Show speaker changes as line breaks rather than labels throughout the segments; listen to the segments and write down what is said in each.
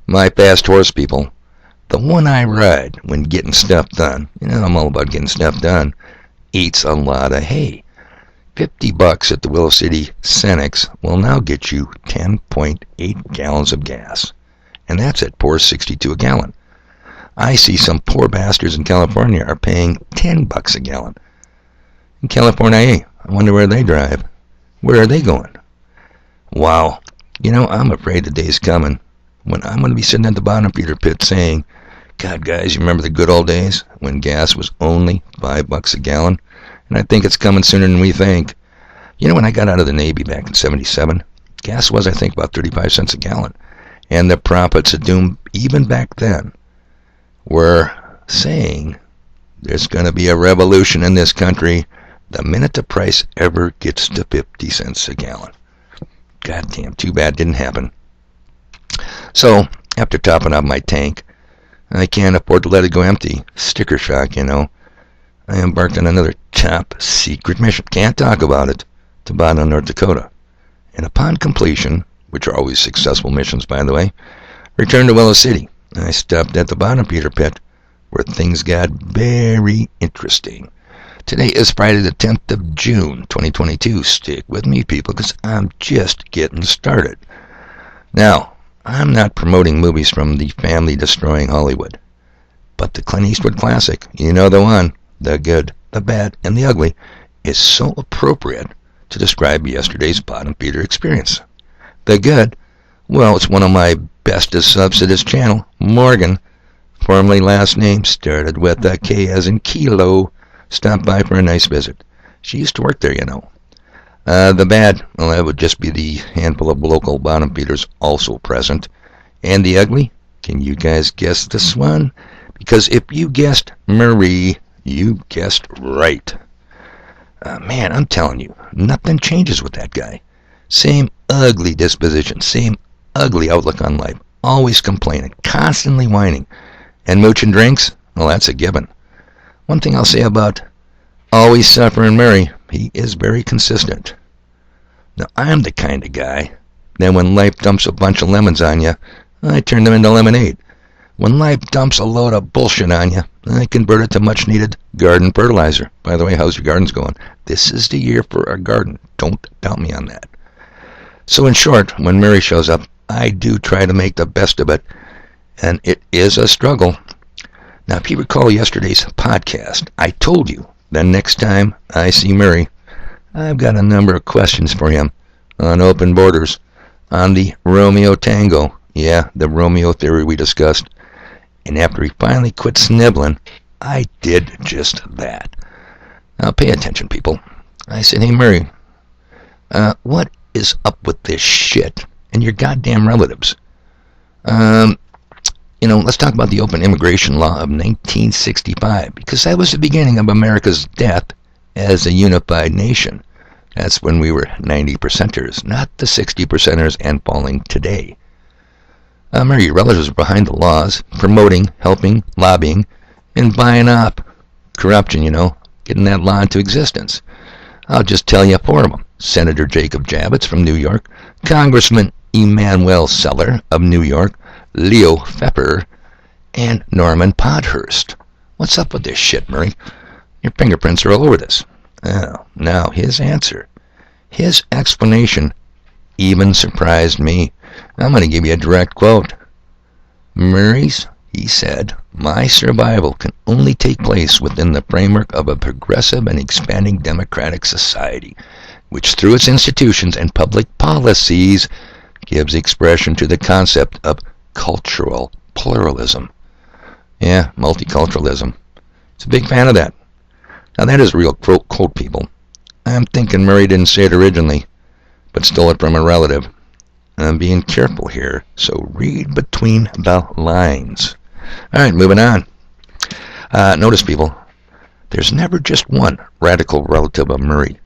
My fast horse, people. The one I ride when getting stuff done. I'm all about getting stuff done. Eats a lot of hay. $50 at the Willow City Cenex will now get you 10.8 gallons of gas. And that's at $4.62 a gallon. I see some poor bastards in California are paying $10 a gallon. In California, I wonder where they drive. Where are they going? Wow. I'm afraid the day's coming when I'm going to be sitting at the bottom feeder pit saying, God, guys, you remember the good old days when gas was only $5 a gallon? And I think it's coming sooner than we think. When I got out of the Navy back in '77, gas was, I think, about 35 cents a gallon. And the prophets of doom, even back then, were saying there's going to be a revolution in this country the minute the price ever gets to 50 cents a gallon. Goddamn, too bad didn't happen. So, after topping up my tank, I can't afford to let it go empty. Sticker shock, I embarked on another top secret mission. Can't talk about it. To Bottom, North Dakota. And upon completion, which are always successful missions, by the way, returned to Willow City. I stopped at the bottom feeder pit, where things got very interesting. Today is Friday the 10th of June, 2022. Stick with me, people, because I'm just getting started. Now, I'm not promoting movies from the family-destroying Hollywood, but the Clint Eastwood classic, the one, The Good, the Bad, and the Ugly, is so appropriate to describe yesterday's bottom feeder experience. The Good, well, it's one of my bestest subs to this channel, Morgan, formerly last name, started with a K as in kilo, stopped by for a nice visit. She used to work there, The Bad, well, that would just be the handful of local bottom feeders also present. And the Ugly, can you guys guess this one? Because if you guessed Marie, you guessed right. Man, I'm telling you, nothing changes with that guy. Same ugly disposition, same ugly outlook on life, always complaining, constantly whining. And mooching drinks, well, that's a given. One thing I'll say about always suffering Murray, he is very consistent. Now, I'm the kind of guy that when life dumps a bunch of lemons on you, I turn them into lemonade. When life dumps a load of bullshit on you, I convert it to much-needed garden fertilizer. By the way, how's your gardens going? This is the year for a garden. Don't doubt me on that. So in short, when Mary shows up, I do try to make the best of it, and it is a struggle. Now, if you recall yesterday's podcast, I told you that next time I see Murray, I've got a number of questions for him on open borders, on the Romeo Tango. Yeah, the Romeo theory we discussed. And after he finally quit sniveling, I did just that. Now, pay attention, people. I said, hey, Murray, what is up with this shit and your goddamn relatives? Let's talk about the open immigration law of 1965, because that was the beginning of America's death as a unified nation. That's when we were 90%ers, not the 60%ers and falling today. Mary, your relatives are behind the laws, promoting, helping, lobbying, and buying up corruption, getting that law into existence. I'll just tell you four of them. Senator Jacob Javits from New York, Congressman Emanuel Seller of New York, Leo Pfeffer, and Norman Podhurst. What's up with this shit, Murray? Your fingerprints are all over this. Oh, now his answer. His explanation even surprised me. I'm going to give you a direct quote. Murray's, he said, my survival can only take place within the framework of a progressive and expanding democratic society, which through its institutions and public policies gives expression to the concept of cultural pluralism. Yeah, multiculturalism. It's a big fan of that. Now that is a real quote, people. I'm thinking Murray didn't say it originally, but stole it from a relative. I'm being careful here, so read between the lines. Alright, moving on. Notice, people, there's never just one radical relative of Murray.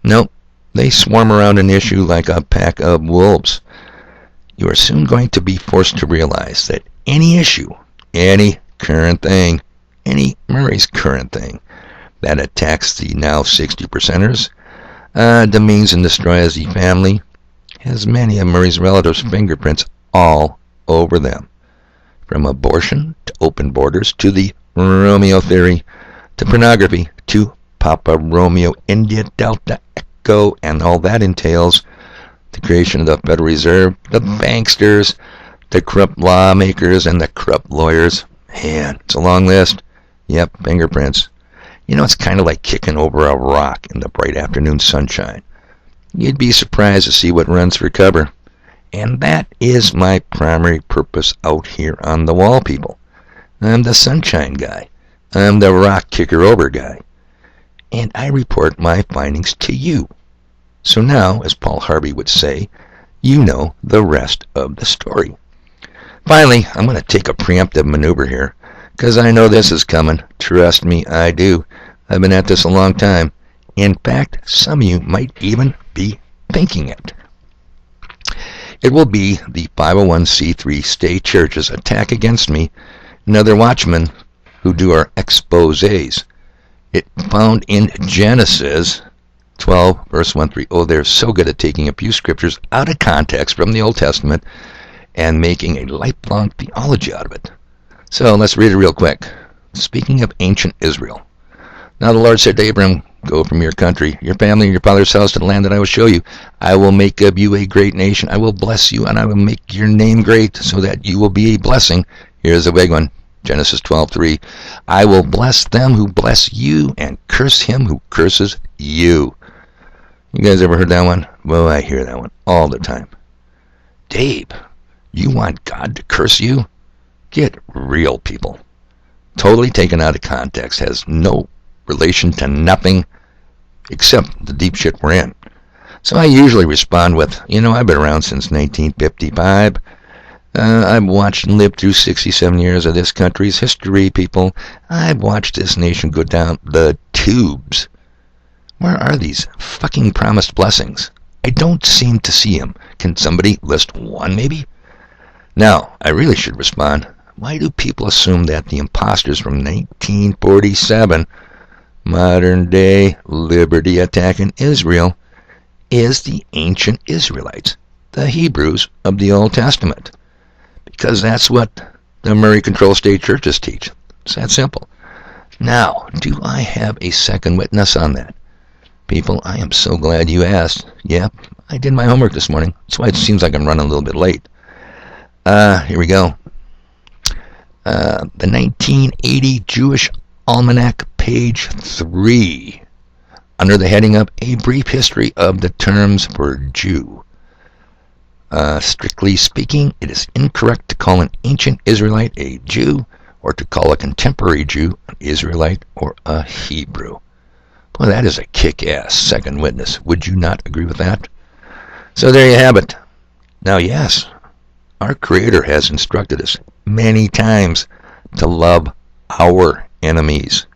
Nope, they swarm around an issue like a pack of wolves. You are soon going to be forced to realize that any issue, any current thing, any Murray's current thing that attacks the now 60%ers, demeans and destroys the family, has many of Murray's relatives' fingerprints all over them. from abortion to open borders to the Romeo theory to pornography to Papa Romeo India Delta Echo and all that entails, the creation of the Federal Reserve, the banksters, the corrupt lawmakers, and the corrupt lawyers. Man, it's a long list. Yep, fingerprints. You know, it's kind of like kicking over a rock in the bright afternoon sunshine. You'd be surprised to see what runs for cover. And that is my primary purpose out here on the wall, people. I'm the sunshine guy. I'm the rock kicker over guy. And I report my findings to you. So now, as Paul Harvey would say, you know the rest of the story. Finally, I'm going to take a preemptive maneuver here, because I know this is coming. Trust me, I do. I've been at this a long time. In fact, some of you might even be thinking it. It will be the 501c3 state church's attack against me and other watchmen who do our exposés. It found in Genesis 12, verse 1-3. Oh, they're so good at taking a few scriptures out of context from the Old Testament and making a lifelong theology out of it. So let's read it real quick. Speaking of ancient Israel. Now the Lord said to Abram, go from your country, your family, and your father's house to the land that I will show you. I will make of you a great nation. I will bless you, and I will make your name great, so that you will be a blessing. Here's a big one. Genesis 12:3. I will bless them who bless you, and curse him who curses you. You guys ever heard that one? Well, I hear that one all the time. Dave, you want God to curse you? Get real, people. Totally taken out of context, has no relation to nothing except the deep shit we're in. So I usually respond with, you know, I've been around since 1955. I've watched and lived through 67 years of this country's history, people. I've watched this nation go down the tubes. Where are these fucking promised blessings? I don't seem to see them. Can somebody list one, maybe? Now, I really should respond. Why do people assume that the imposters from 1947, modern-day liberty attack in Israel, is the ancient Israelites, the Hebrews of the Old Testament? Because that's what the Murray Control State churches teach. It's that simple. Now, do I have a second witness on that? People, I am so glad you asked. Yep, I did my homework this morning. That's why it seems like I'm running a little bit late. Here we go. The 1980 Jewish Almanac, page 3, under the heading of A Brief History of the Terms for Jew. Strictly speaking, it is incorrect to call an ancient Israelite a Jew, or to call a contemporary Jew an Israelite or a Hebrew. Boy, that is a kick-ass second witness. Would you not agree with that? So there you have it. Now, yes, our Creator has instructed us many times to love our enemies.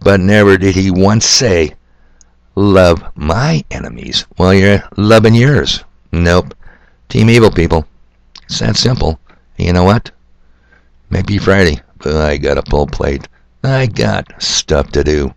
But never did he once say, love my enemies while you're loving yours. Nope. Team evil, people. It's that simple. And you know what? Might be Friday, but I got a full plate. I got stuff to do.